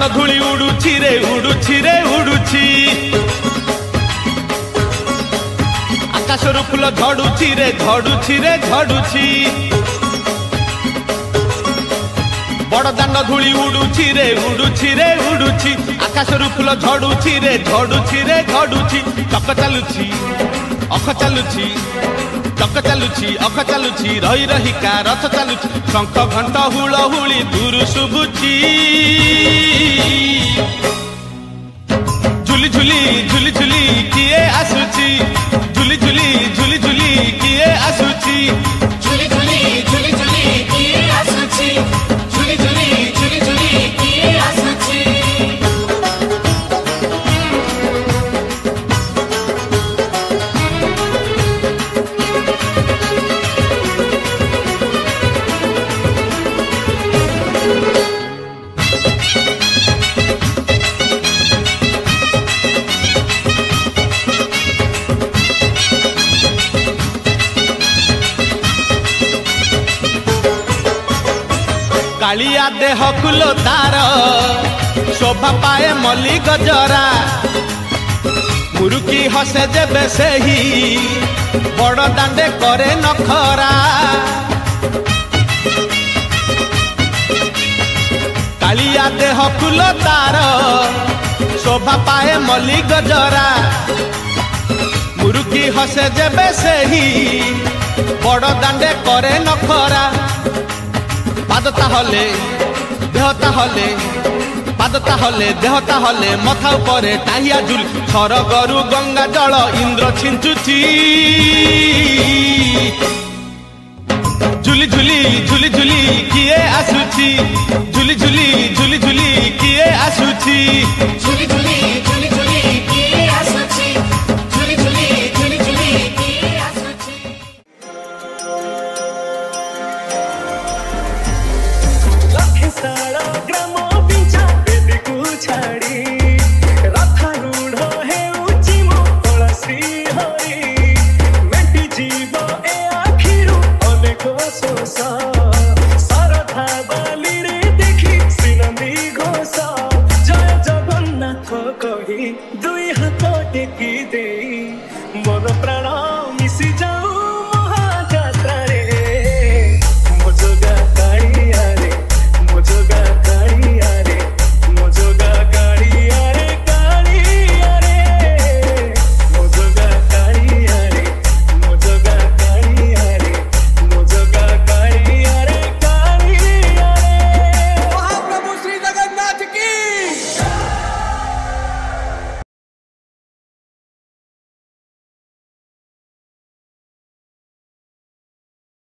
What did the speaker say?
दान धूली उड़ुछि रे उड़ुछि रे उड़ुछि आकाशर फूल झड़ुछि रे झड़ुछि रे झड़ुछि बड़ दान धूली उड़ुछि रे उड़ुछि रे उड़ुछि आकाशर फूल झड़ुछि रे झड़ुछि रे झड़ुछि चक चालुछि अख चालुछि चक चालुछि अख चालुछि रही रहिका रथ चालुछि शंख घंट हुलहुली दूर शुभुछि झुली झुली झुली झुली किए आसुछि झुली झुली झुली झुली किए आसुछि झुली झुली झुली झुली किए आसुछि झुली झुली झुली झुली किए आसुछि कालिया देह कुलो तार शोभा पाए मल्ली गजरा मुरुकी हसे जेबे सेही बड़ दांडे करे नखरा कालिया देह कुलो तार शोभा पाए मल्ली गजरा मुरुकी हसे जेबे सेही बड़ दांडे करे नखरा पादता हले देहता हले पादता हले देहता हले मथा उपरे टाहिया झुल सरगरु गंगा जल इंद्र छिंचुची झुली झुली झुली झुली किए आसुची झुली झुली झुली झुली किए आसुची।